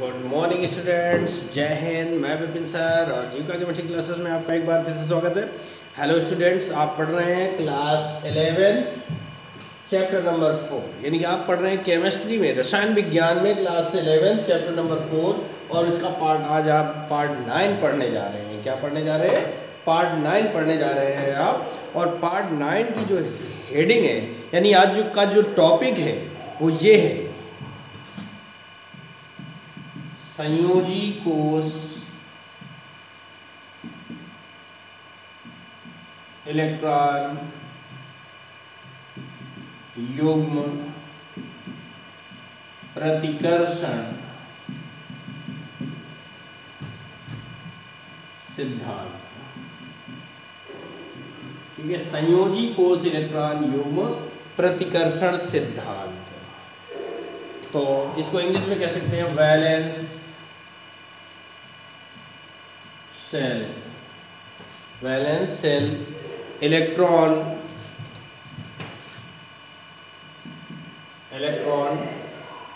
Good morning students, जय हिंद। मैं Vipin sir और जीविका ज्योमेट्री क्लासेस में आपका एक बार फिर से स्वागत है। हेलो स्टूडेंट्स, आप पढ़ रहे हैं क्लास 11 चैप्टर नंबर 4, यानी कि आप पढ़ रहे हैं केमिस्ट्री में, रसायन विज्ञान में क्लास 11 चैप्टर नंबर 4। और इसका आज आप पार्ट 9 पढ़ने जा रहे हैं। क्या पढ़ने जा रहे हैं? पार्ट 9 पढ़ने जा रहे हैं आप। और पार्ट 9 की जो हेडिंग है, यानी आज का जो टॉपिक है वो ये है, संयोजी कोष इलेक्ट्रॉन युग्म प्रतिकर्षण सिद्धांत। ठीक है, संयोजी कोष इलेक्ट्रॉन युग्म प्रतिकर्षण सिद्धांत। तो इसको इंग्लिश में कह सकते हैं वैलेंस सेल इलेक्ट्रॉन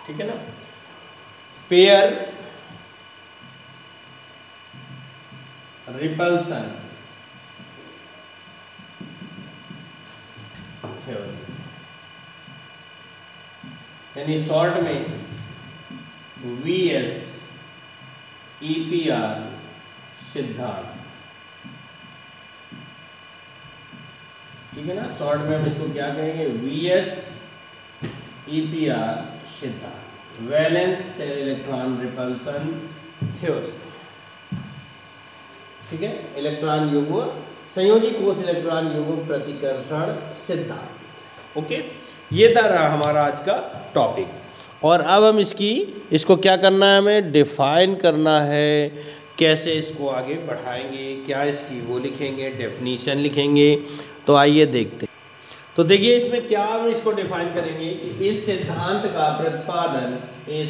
ठीक है ना, पेयर रिपल्सन थ्योरी, यानी शॉर्ट में VS EPR सिद्धांत। ठीक है ना, शॉर्ट में हम इसको क्या कहेंगे? VS EPR सिद्धांत, valence shell electron repulsion theory. ठीक है, इलेक्ट्रॉन युग्म संयोजी कोष इलेक्ट्रॉन युग्म प्रतिकर्षण सिद्धांत। ओके, ये था रहा हमारा आज का टॉपिक। और अब हम इसको क्या करना है, हमें डिफाइन करना है। कैसे इसको आगे बढ़ाएंगे, क्या इसकी वो लिखेंगे, डेफिनीशन लिखेंगे। तो आइए देखते। तो देखिए इसमें क्या हम इसको डिफाइन करेंगे कि इस सिद्धांत का प्रतिपादन, इस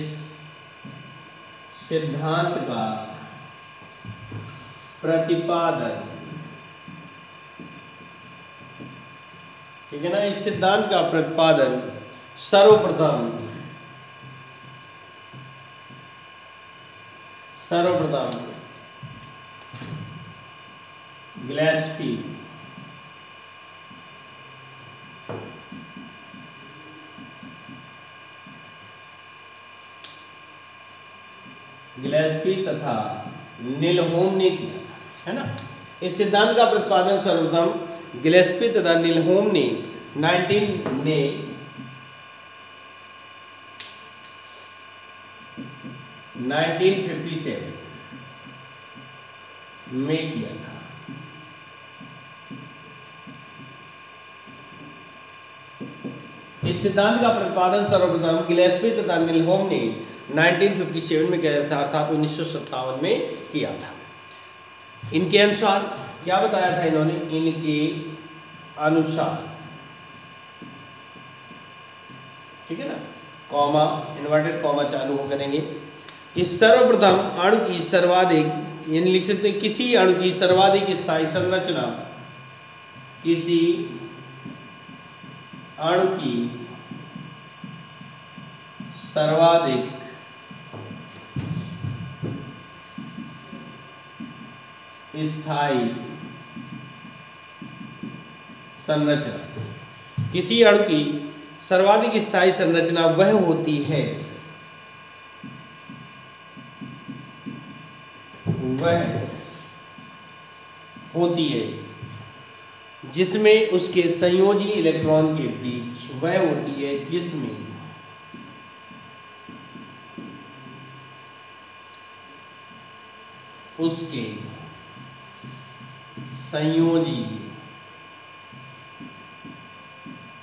सिद्धांत का प्रतिपादन, ठीक है ना, इस सिद्धांत का प्रतिपादन सर्वप्रथम गिलेस्पी तथा निलहोम ने किया था, है ना। इस सिद्धांत का प्रतिपादन सर्वप्रथम गिलेस्पी तथा निलहोम ने 1957 में किया था। इस सिद्धांत का प्रतिपादन सर्वप्रथम गिलेस्पी तथा निलहोम ने 1957 में किया था, अर्थात 1957 में किया था। इनके अनुसार क्या बताया था इन्होंने? इनके अनुसार, ठीक है ना, कॉमा इन्वर्टेड कॉमा चालू हो करेंगे, कि सर्वप्रथम अणु की सर्वाधिक, यानी लिख सकते हैं किसी अणु की सर्वाधिक स्थायी संरचना, किसी अणु की सर्वाधिक स्थायी संरचना, किसी अणु की सर्वाधिक स्थायी संरचना वह होती है जिसमें उसके संयोजी इलेक्ट्रॉन के बीच, वह होती है जिसमें उसके संयोजी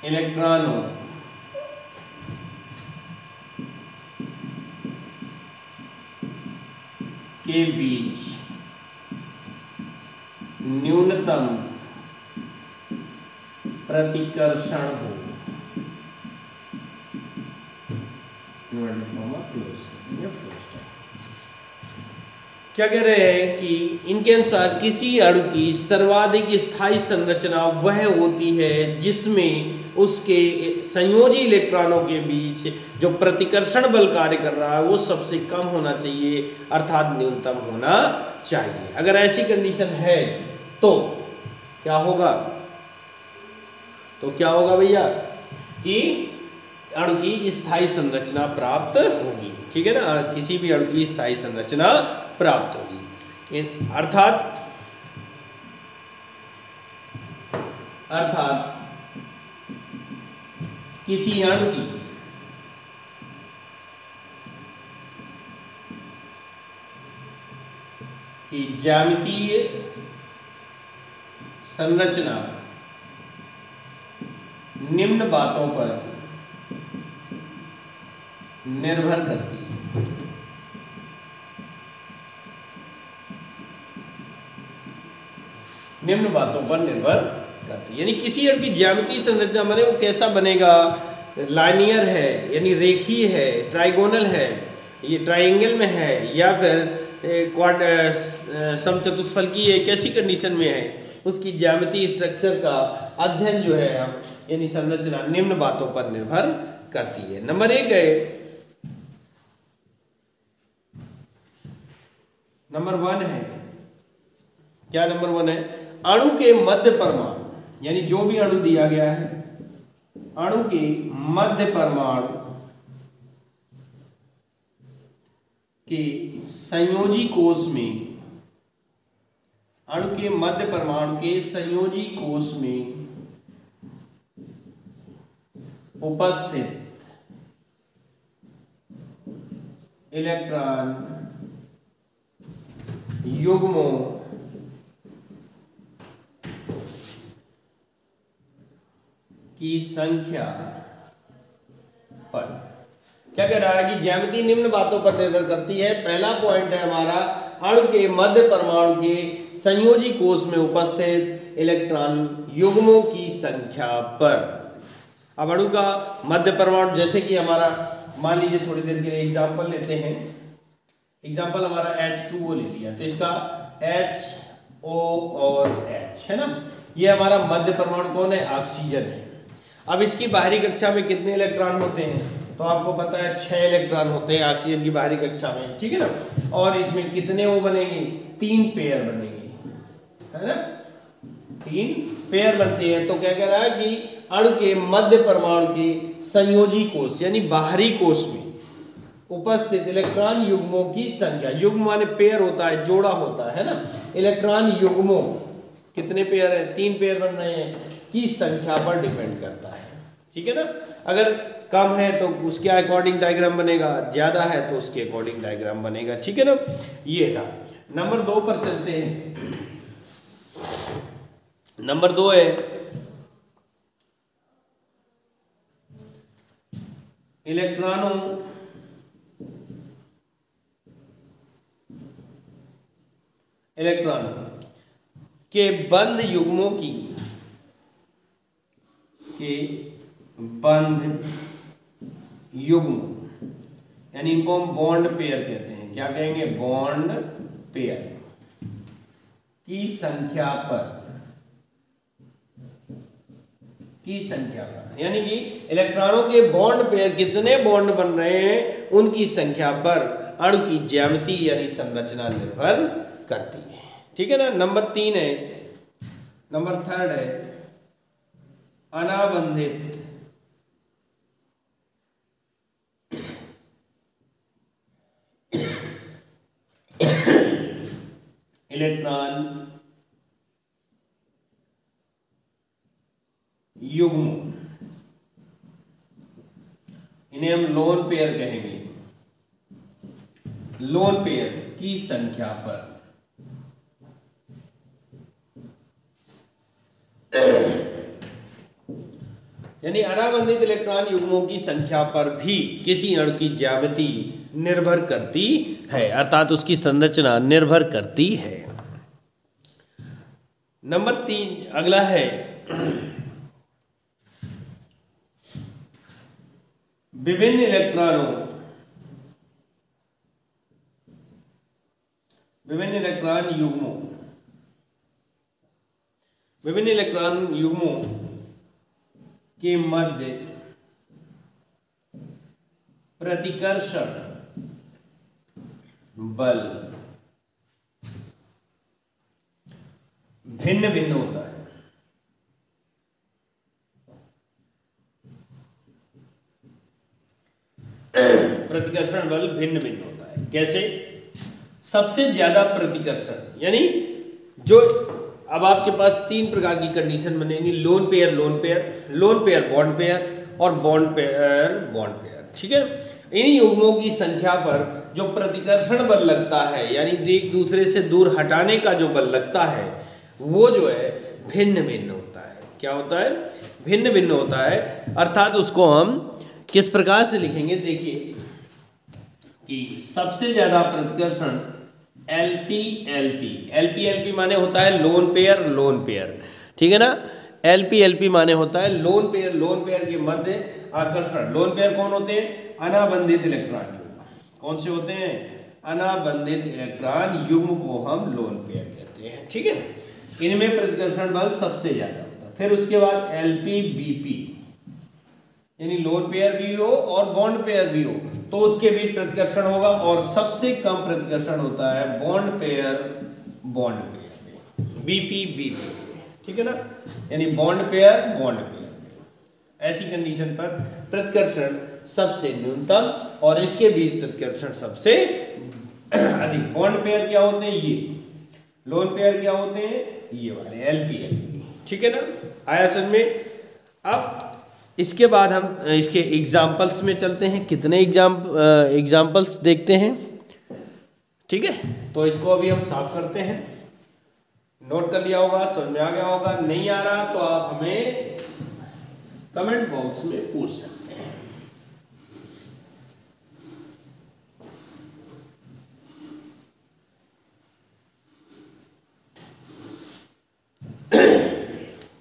इलेक्ट्रॉनों के बीच न्यूनतम प्रतिकर्षण हो। क्या कह रहे हैं कि इनके अनुसार किसी अणु की सर्वाधिक स्थायी संरचना वह होती है जिसमें उसके संयोजी इलेक्ट्रॉनों के बीच जो प्रतिकर्षण बल कार्य कर रहा है वो सबसे कम होना चाहिए, अर्थात न्यूनतम होना चाहिए। अगर ऐसी कंडीशन है तो क्या होगा, भैया कि अणु की स्थायी संरचना प्राप्त होगी। ठीक है ना, किसी भी अणु की स्थायी संरचना प्राप्त होगी। अर्थात किसी अणु की ज्यामितीय संरचना निम्न बातों पर निर्भर करती है। निम्न बातों पर निर्भर करती है, यानी किसी अणु की ज्यामितीय संरचना बने वो कैसा बनेगा, लाइनियर है यानी रेखीय है, ट्राइगोनल है, ये ट्राइंगल में है, या फिर समचतुष्फलकीय है, कैसी कंडीशन में है, उसकी ज्यामितीय स्ट्रक्चर का अध्ययन जो है हम यानी संरचना निम्न बातों पर निर्भर करती है। नंबर 1 है, नंबर 1 है, क्या नंबर 1 है, अणु के मध्य परमाणु, यानी जो भी अणु दिया गया है, अणु के मध्य परमाणु के संयोजी कोष में, अणु के मध्य परमाणु के संयोजी कोष में उपस्थित इलेक्ट्रॉन युग्मों की संख्या पर, क्या कह रहा है कि ज्यामिति निम्न बातों पर निर्भर करती है। पहला पॉइंट है हमारा, अणु के मध्य परमाणु के संयोजी कोष में उपस्थित इलेक्ट्रॉन युग्मों की संख्या पर। अब अणु का मध्य परमाणु, जैसे कि हमारा मान लीजिए थोड़ी देर के लिए एग्जांपल लेते हैं, एग्जांपल हमारा H2O ले लिया, तो इसका HO और H है ना, ये हमारा मध्य परमाणु कौन है, ऑक्सीजन है। अब इसकी बाहरी कक्षा में कितने इलेक्ट्रॉन होते हैं, तो आपको पता है 6 इलेक्ट्रॉन होते हैं ऑक्सीजन की बाहरी कक्षा में, ठीक है ना, और इसमें कितने वो बनेंगे, 3 पेयर बनेंगे, है ना, 3 पेयर बनते हैं। तो क्या कह रहा है कि अणु के मध्य परमाणु के संयोजी कोष यानी बाहरी कोष में उपस्थित इलेक्ट्रॉन युग्मों की संख्या, युग्म माने पेयर होता है, जोड़ा होता है ना, इलेक्ट्रॉन युग्मों कितने पेयर हैं, 3 पेयर बन रहे हैं, की संख्या पर डिपेंड करता है। ठीक है ना, अगर कम है तो उसके अकॉर्डिंग डायग्राम बनेगा, ज्यादा है तो उसके अकॉर्डिंग डायग्राम बनेगा। ठीक है ना, ये था। नंबर 2 पर चलते हैं। नंबर 2 है इलेक्ट्रॉनों के बंध युग्मों की, यानी इनको हम बॉन्ड पेयर कहते हैं, क्या कहेंगे, बॉन्ड पेयर की संख्या पर, यानी कि इलेक्ट्रॉनों के बॉन्ड पेयर कितने बॉन्ड बन रहे हैं उनकी संख्या पर अणु की ज्यामिति यानी संरचना निर्भर करती है। ठीक है ना। नंबर 3 है, नंबर 3 है अनाबंधित इलेक्ट्रॉन युग्म, इन्हें हम लोन पेयर कहेंगे, लोन पेयर की संख्या पर यानी अनाबंधित इलेक्ट्रॉन युग्मों की संख्या पर भी किसी अणु की ज्यामिति निर्भर करती है, अर्थात उसकी संरचना निर्भर करती है। नंबर 3 अगला है विभिन्न इलेक्ट्रॉन युग्मों के मध्य प्रतिकर्षण बल भिन्न भिन्न होता है। प्रतिकर्षण बल भिन्न भिन्न होता है। कैसे? सबसे ज्यादा प्रतिकर्षण, यानी जो अब आपके पास तीन प्रकार की कंडीशन बनेगी, लोन पेयर बॉन्ड पेयर और बॉन्ड पेयर। ठीक है, इन युग्मों की संख्या पर जो प्रतिकर्षण बल लगता है, यानी एक दूसरे से दूर हटाने का जो बल लगता है, वो जो है भिन्न भिन्न होता है। क्या होता है? भिन्न भिन्न होता है। अर्थात उसको हम किस प्रकार से लिखेंगे? देखिए कि सबसे ज्यादा प्रतिकर्षण LP माने होता है लोन पेयर। ठीक है ना? LP माने होता है लोन पेयर के मध्य आकर्षण। लोन पेयर कौन होते हैं? अनाबंधित इलेक्ट्रॉन युग्म। कौन से होते हैं? अनाबंधित इलेक्ट्रॉन युग्म को हम लोन पेयर कहते हैं। ठीक है, इनमें प्रतिकर्षण बल सबसे ज्यादा होता है। फिर उसके बाद LPBP, यानी लोन पेयर भी हो और बॉन्ड पेयर भी हो तो उसके बीच प्रतिकर्षण होगा, और सबसे कम प्रतिकर्षण होता है बॉन्ड पेयर BP। ठीक है ना? यानी बॉन्ड पेयर। ऐसी कंडीशन पर प्रतिकर्षण सबसे न्यूनतम और इसके बीच प्रतिकर्षण सबसे अधिक। बॉन्ड पेयर क्या होते हैं? ये। लोन पेयर क्या होते हैं? ये वाले LP। ठीक है ना? आया समझ में? अब इसके बाद हम इसके एग्जाम्पल्स में चलते हैं। कितने एग्जाम्पल्स देखते हैं। ठीक है, तो इसको अभी हम साफ करते हैं। नोट कर लिया होगा, समझ में आ गया होगा। नहीं आ रहा तो आप हमें कमेंट बॉक्स में पूछ सकते हैं।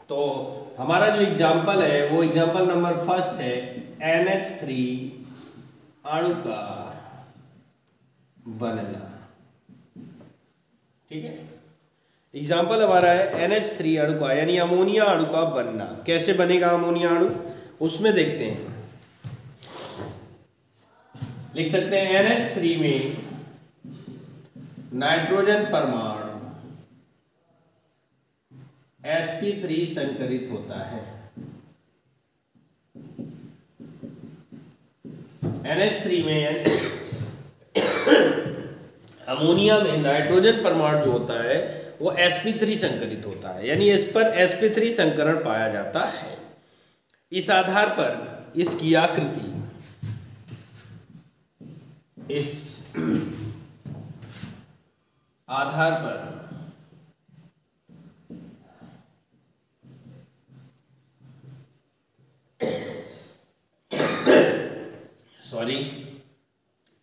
तो हमारा जो एग्जाम्पल है वो एग्जाम्पल नंबर फर्स्ट है NH3 अणु का बनना। ठीक है, एग्जाम्पल हमारा है NH3 अणु का, यानी अमोनिया अणु का बनना। कैसे बनेगा अमोनिया अणु, उसमें देखते हैं। लिख सकते हैं NH3 में नाइट्रोजन परमाणु sp3 संकरित होता है। NH3 में अमोनिया में नाइट्रोजन परमाणु जो होता है वो sp3 संकरित होता है, यानी इस पर sp3 संकरण पाया जाता है। इस आधार पर इसकी आकृति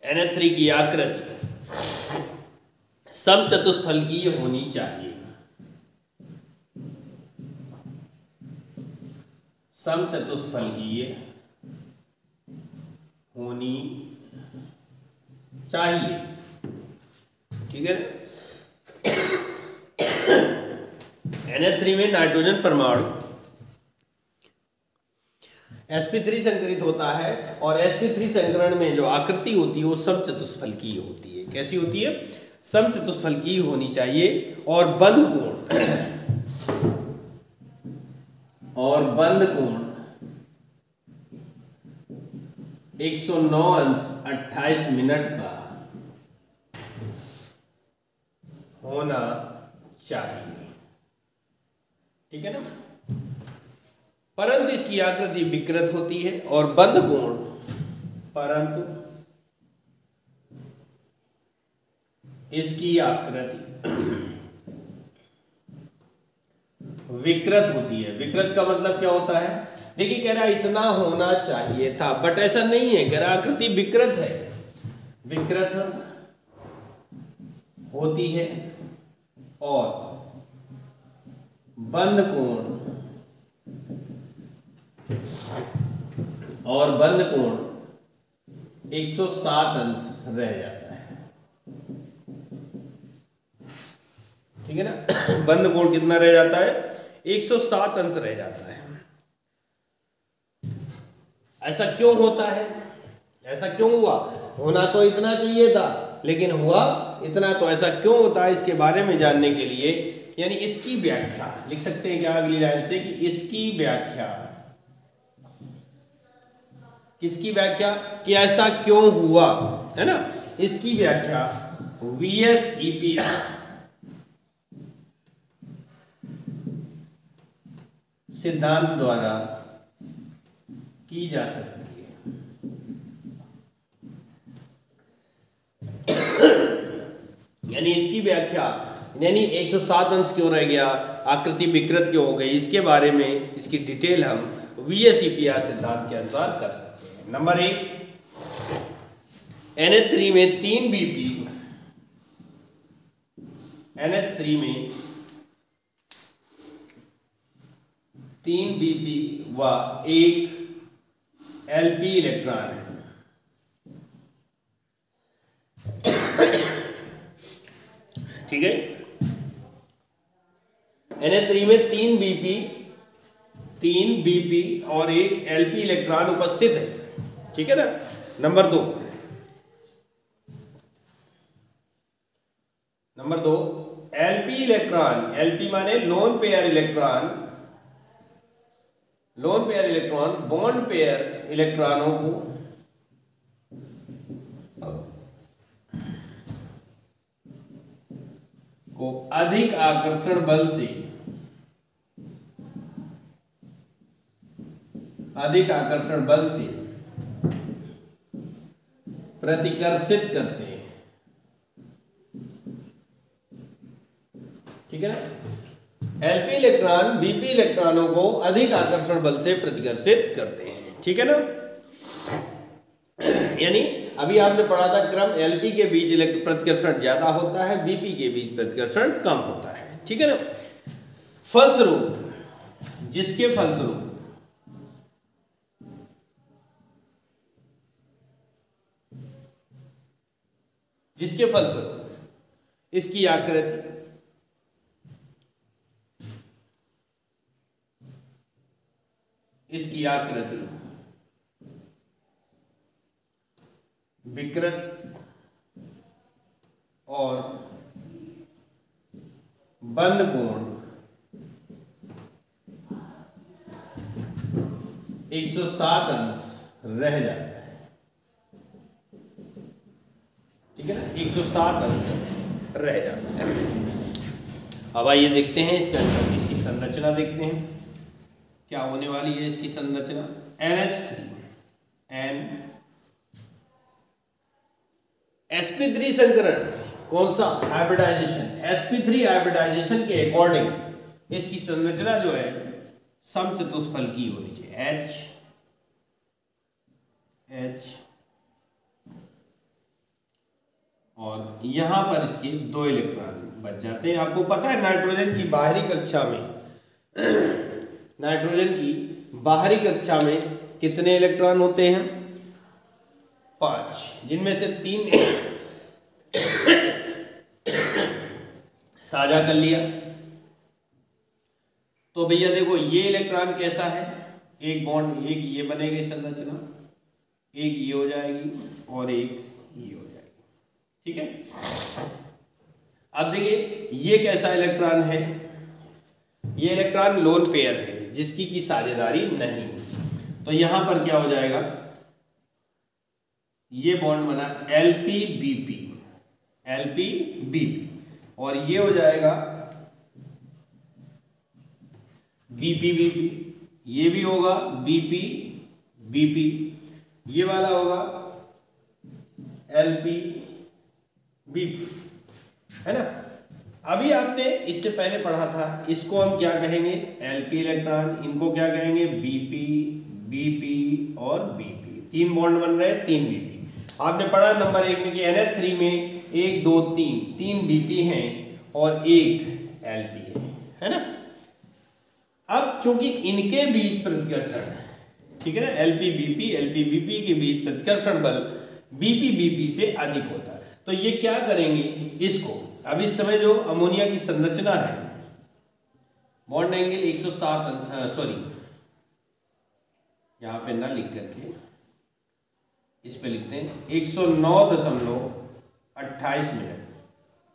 NH3 की आकृति समचतुष्फलकीय होनी चाहिए। समचतुष्फलकीय होनी चाहिए। ठीक है, NH3 में नाइट्रोजन परमाणु sp3 संकरित होता है, और sp3 संकरण में जो आकृति होती है वो समचतुष्फलकीय होती है। कैसी होती है? समचतुष्फलकीय होनी चाहिए। और बंध कोण 109°28' का होना चाहिए। ठीक है ना? परंतु इसकी आकृति विकृत होती है, और बंध कोण परंतु इसकी आकृति विकृत होती है। विकृत का मतलब क्या होता है? देखिए, कह रहा इतना होना चाहिए था, बट ऐसा नहीं है। कह रहा आकृति विकृत है, विकृत होती है, और बंध कोण 107 अंश रह जाता है। ठीक है ना। बंद कोण कितना रह जाता है, 107 अंश रह जाता है। ऐसा क्यों होता है, ऐसा क्यों हुआ, होना तो इतना चाहिए था लेकिन हुआ इतना, तो ऐसा क्यों होता है इसके बारे में जानने के लिए, यानी इसकी व्याख्या लिख सकते हैं क्या अगली लाइन से, कि इसकी व्याख्या, किसकी व्याख्या, कि ऐसा क्यों हुआ, है ना, इसकी व्याख्या VSEPR सिद्धांत द्वारा की जा सकती है। यानी इसकी व्याख्या, यानी 107 अंश क्यों रह गया, आकृति विकृत क्यों हो गई, इसके बारे में इसकी डिटेल हम VSEPR सिद्धांत के अनुसार कर सकते हैं। नंबर 1, NH3 में 3 BP, NH3 में 3 BP व 1 LP इलेक्ट्रॉन है। ठीक है, NH3 में 3 BP और 1 LP इलेक्ट्रॉन उपस्थित है। ठीक है ना। नंबर 2, LP इलेक्ट्रॉन, LP माने lone pair electron, bond pair इलेक्ट्रॉनों को अधिक आकर्षण बल से प्रतिकर्षित करते हैं। ठीक है ना। LP इलेक्ट्रॉन BP इलेक्ट्रॉनों को अधिक आकर्षण बल से प्रतिकर्षित करते हैं। ठीक है ना। यानी अभी आपने पढ़ा था क्रम, LP के बीच प्रतिकर्षण ज्यादा होता है, BP के बीच प्रतिकर्षण कम होता है। ठीक है ना। फलस्वरूप, जिसके फलस्वरूप इसकी आकृति विकृत और बंद कोण 107 अंश रह जाता है। ठीक है ना, 107 अंश रह जाता है। अब आइए देखते हैं इसकी संरचना देखते हैं क्या होने वाली है। इसकी संरचना NH3 sp3 संकरण, कौन सा, हाइब्रिडाइजेशन, sp3 हाइब्रिडाइजेशन के अकॉर्डिंग इसकी संरचना जो है समचतुष्फल की होनी चाहिए। H और यहां पर इसके 2 इलेक्ट्रॉन बच जाते हैं। आपको पता है नाइट्रोजन की बाहरी कक्षा में कितने इलेक्ट्रॉन होते हैं, 5, जिनमें से 3 साझा कर लिया। तो भैया देखो ये इलेक्ट्रॉन कैसा है, एक बॉन्ड, एक ये बनेगी संरचना, एक ये हो जाएगी और एक ये हो जाएगी। ठीक है। अब देखिए ये कैसा इलेक्ट्रॉन है, ये इलेक्ट्रॉन लोन पेयर है जिसकी की साझेदारी नहीं है। तो यहां पर क्या हो जाएगा, ये बॉन्ड बना LP-BP और ये हो जाएगा BP-BP, ये भी होगा BP-BP, ये वाला होगा LP-BP, है ना। अभी आपने इससे पहले पढ़ा था, इसको हम क्या कहेंगे, LP इलेक्ट्रॉन, इनको क्या कहेंगे, BP और BP, 3 बॉन्ड बन रहे हैं, 3 BP। आपने पढ़ा नंबर 1 में कि NH3 में 1 2 3 BP हैं और 1 LP है ना। अब चूंकि इनके बीच प्रतिकर्षण, ठीक है ना, LP-BP के बीच प्रतिकर्षण बल BP-BP से अधिक होता है, तो ये क्या करेंगे, इसको अब इस समय जो अमोनिया की संरचना है, बॉन्ड एंगल 107, सॉरी यहाँ पे ना लिख करके इस पे लिखते हैं 109.28 मिनट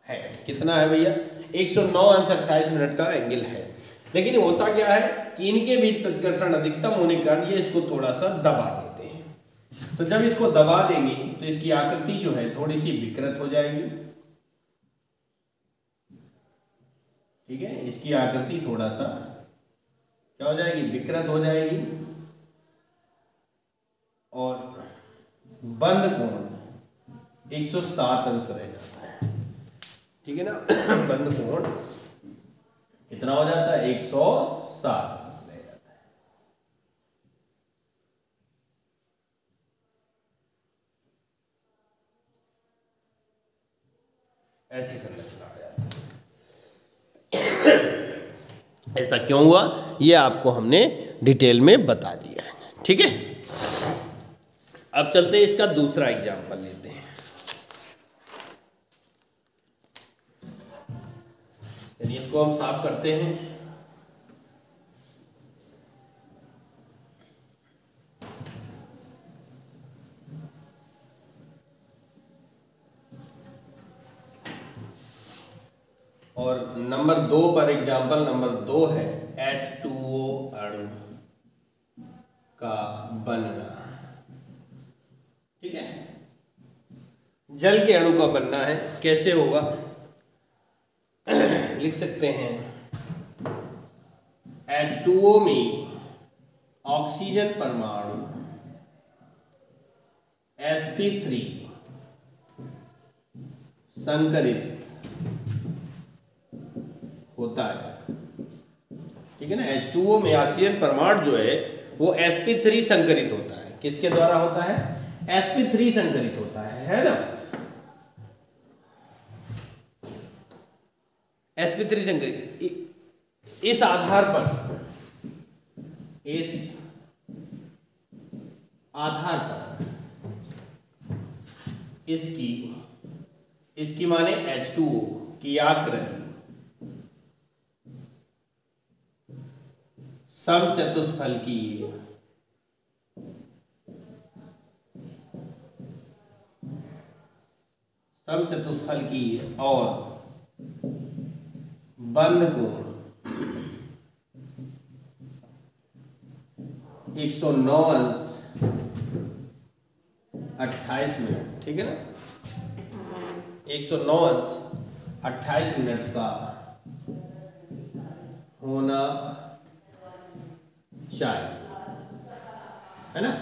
है। कितना है भैया? 109.28 मिनट का एंगल है। लेकिन होता क्या है कि इनके बीच प्रतिकर्षण अधिकतम होने के कारण ये इसको थोड़ा सा दबा देते हैं। तो जब इसको दबा देंगे तो इसकी आकृति जो है थोड़ी सी विकृत हो जाएगी। ठीक है, इसकी आकृति थोड़ा सा क्या हो जाएगी? विकृत हो जाएगी। और बंद कोण 107 अंश रह जाता है। ठीक है ना? बंद कोण कितना हो जाता है? 107 अंश रह जाता है। ऐसी संरचना आ जाती है। ऐसा क्यों हुआ ये आपको हमने डिटेल में बता दिया है। ठीक है, अब चलते हैं इसका दूसरा एग्जाम्पल लेते हैं। यानी इसको हम साफ करते हैं। और नंबर 2 पर एग्जाम्पल नंबर 2 है H2O अणु का बनना। ठीक है, जल के अणु का बनना है। कैसे होगा? लिख सकते हैं H2O में ऑक्सीजन परमाणु sp3 संकरित होता है। ठीक है ना? H2O में ऑक्सीजन परमाणु जो है वो sp3 संकरित होता है। किसके द्वारा होता है? sp3 संकरित होता है ना? sp3 संकरित। इस आधार पर इसकी माने H2O की आकृति समचतुष्फलकीय और बंद कोण 109.28 मिनट। ठीक है ना? 109.28 मिनट का होना चाहिए, है ना?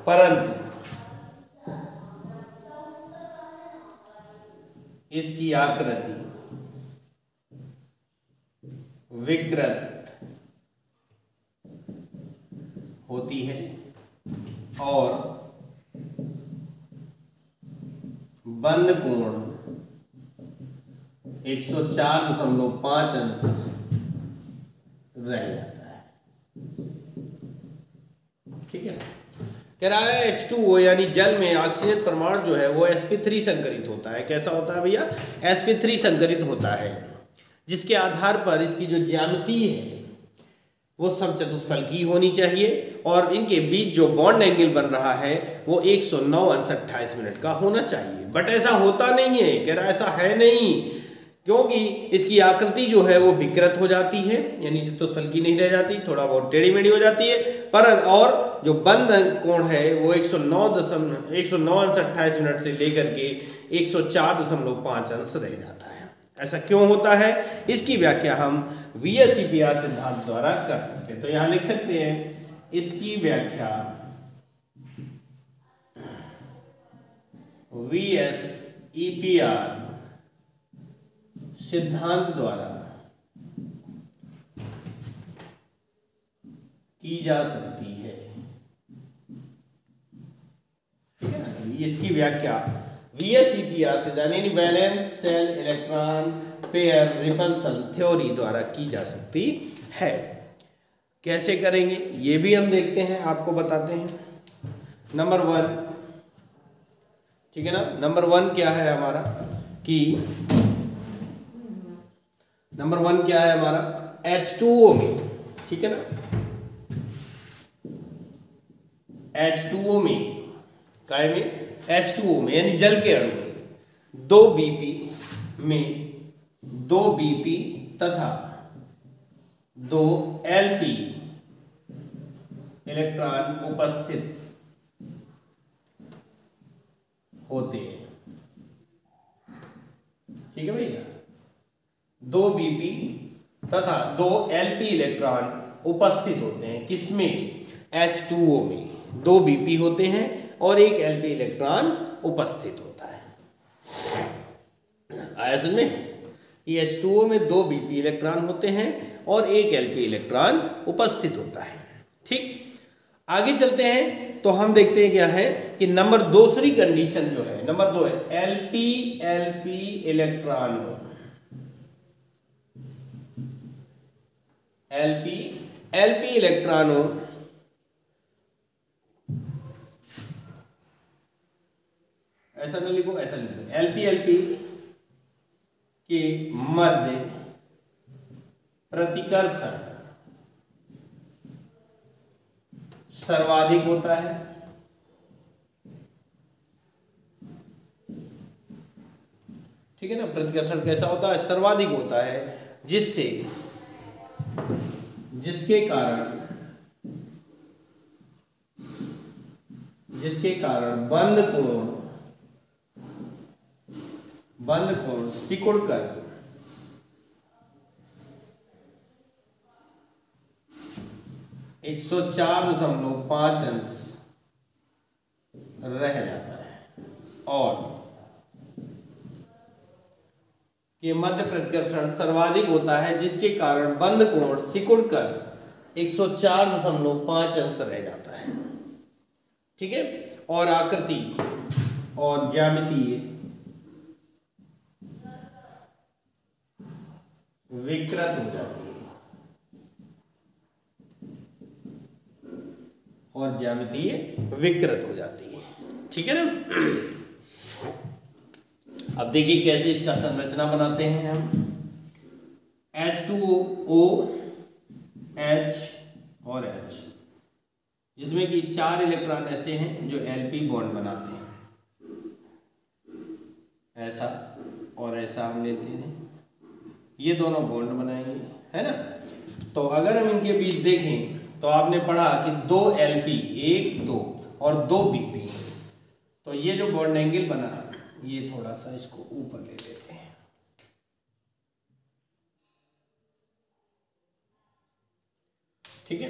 परंतु इसकी आकृति विकृत होती है और बंद कोण 104.5 अंश रह जाता है। ठीक है, कह रहा है H2O यानी जल में ऑक्सीजन परमाणु जो है वो sp3 संकरित होता है। कैसा होता है भैया? sp3 संकरित होता है, जिसके आधार पर इसकी जो ज्यामिति है वो समचतुष्फलकीय होनी चाहिए और इनके बीच जो बॉन्ड एंगल बन रहा है वो 109.28 मिनट का होना चाहिए। बट ऐसा होता नहीं है। कह रहा है ऐसा है नहीं, क्योंकि इसकी आकृति जो है वो विकृत हो जाती है, यानी चतुष्फलकीय नहीं रह जाती, थोड़ा बहुत टेढ़ी मेढ़ी हो जाती है। पर और जो बंद कोण है वो 109.28 मिनट से लेकर के 104.5 अंश रह जाता है। ऐसा क्यों होता है? इसकी व्याख्या हम VSEPR सिद्धांत द्वारा कर सकते हैं। तो यहां लिख सकते हैं इसकी व्याख्या VSEPR सिद्धांत द्वारा की जा सकती है। ठीक है ना? इसकी व्याख्या VSEPR से यानी valence shell electron pair repulsion theory द्वारा की जा सकती है। कैसे करेंगे ये भी हम देखते हैं, आपको बताते हैं। नंबर 1, ठीक है ना? नंबर 1 क्या है हमारा? कि नंबर 1 क्या है हमारा H2O में, ठीक है ना, H2O में काय में H2O में यानी जल के अणु में 2 Bp में 2 Bp तथा 2 Lp इलेक्ट्रॉन उपस्थित होते हैं, ठीक है भैया। 2 Bp तथा 2 Lp इलेक्ट्रॉन उपस्थित होते हैं किसमें H2O में, 2 Bp होते हैं और 1 Lp इलेक्ट्रॉन उपस्थित होता है। आया समझ में कि H2O में 2 Bp इलेक्ट्रॉन होते हैं और 1 Lp इलेक्ट्रॉन उपस्थित होता है, ठीक। आगे चलते हैं तो हम देखते हैं क्या है कि नंबर दूसरी कंडीशन जो है, नंबर 2 है Lp इलेक्ट्रॉन हो, Lp इलेक्ट्रॉन हो ऐसा न लिखो, ऐसा लिख दो Lp के मध्य प्रतिकर्षण सर्वाधिक होता है, ठीक है ना। प्रतिकर्षण कैसा होता है, सर्वाधिक होता है, जिसके कारण बंद कोण सिकुड़कर 104.5 अंश रह जाता है और के मध्य प्रतिकर्षण सर्वाधिक होता है, जिसके कारण बंद कोण सिकुड़कर 104.5 अंश रह जाता है, ठीक है। और आकृति और ज्यामितीय विकृत हो जाती है, और ज्यामितीय विकृत हो जाती है, ठीक है ना। अब देखिए कैसे इसका संरचना बनाते हैं हम। H2O H और H, जिसमें कि 4 इलेक्ट्रॉन ऐसे हैं जो Lp बॉन्ड बनाते हैं, ऐसा और ऐसा हम लेते हैं, ये दोनों बॉन्ड बनाएंगे, है ना। तो अगर हम इनके बीच देखें तो आपने पढ़ा कि 2 Lp 1 2 और 2 Bp, तो ये जो बॉन्ड एंगल बना, ये थोड़ा सा इसको ऊपर ले लेते हैं, ठीक है।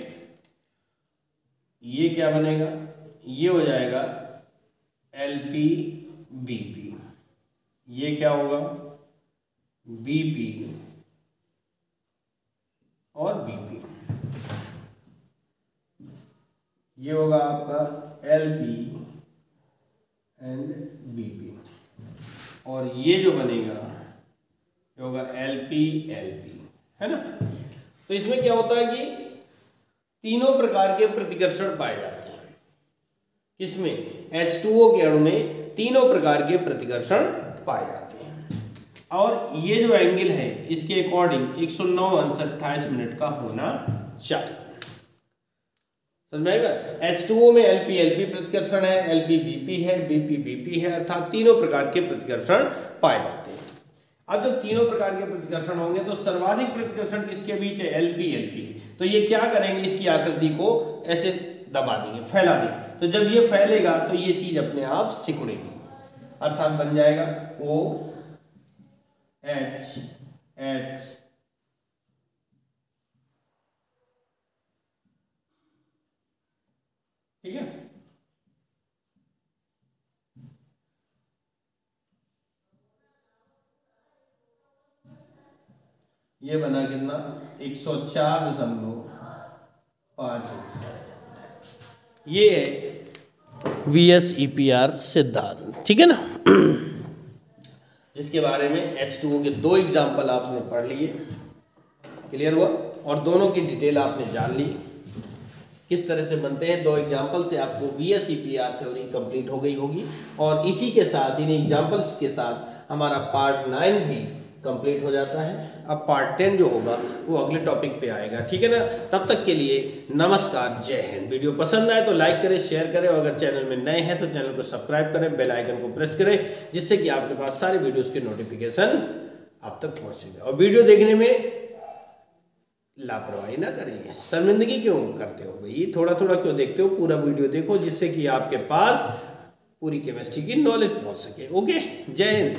ये क्या बनेगा, ये हो जाएगा Lp Bp, ये क्या होगा Bp और Bp, ये होगा आपका Lp एंड Bp, और ये जो बनेगा ये होगा Lp है ना। तो इसमें क्या होता है कि तीनों प्रकार के प्रतिकर्षण पाए जाते हैं, किसमें H2O के अणु में तीनों प्रकार के प्रतिकर्षण पाए जाते हैं, और ये जो एंगल है इसके अकॉर्डिंग 109.28 का होना चाहिए, समझ में आएगा। H2O में Lp प्रतिकर्षण है, Lp Bp है, Bp Bp है, अर्थात तीनों प्रकार के प्रतिकर्षण पाए जाते हैं। अब जब तीनों प्रकार के प्रतिकर्षण होंगे तो सर्वाधिक प्रतिकर्षण किसके बीच है, Lp की। तो ये क्या करेंगे, इसकी आकृति को ऐसे दबा देंगे, फैला देंगे, तो जब ये फैलेगा तो ये चीज अपने आप सिकुड़ेगी, अर्थात बन जाएगा OH ठीक है। ये बना कितना 104.5 अंश का जाता है। ये है VSEPR सिद्धांत, ठीक है ना, जिसके बारे में H2O के 2 एग्जाम्पल आपने पढ़ लिए, क्लियर हुआ, और दोनों की डिटेल आपने जान ली। किस तरह से बनते हैं। 2 एग्जाम्पल से आपको VSEPR थ्योरी कंप्लीट हो गई होगी और इसी के साथ इन एग्जाम्पल्स के साथ हमारा पार्ट 9 भी कंप्लीट हो जाता है। अब पार्ट 10 जो होगा वो अगले टॉपिक पे आएगा, ठीक है ना। तब तक के लिए नमस्कार, जय हिंद। वीडियो पसंद आए तो लाइक करें, शेयर करें और अगर चैनल में नए हैं तो चैनल को सब्सक्राइब करें, बेल आइकन को प्रेस करें, जिससे कि आपके पास सारे वीडियोस के नोटिफिकेशन आप तक पहुंचेगा। और वीडियो देखने में लापरवाही ना करें, शर्मिंदगी क्यों करते हो भाई, थोड़ा थोड़ा क्यों देखते हो, पूरा वीडियो देखो जिससे कि आपके पास पूरी केमिस्ट्री की नॉलेज पहुंच सके। ओके, जय हिंद।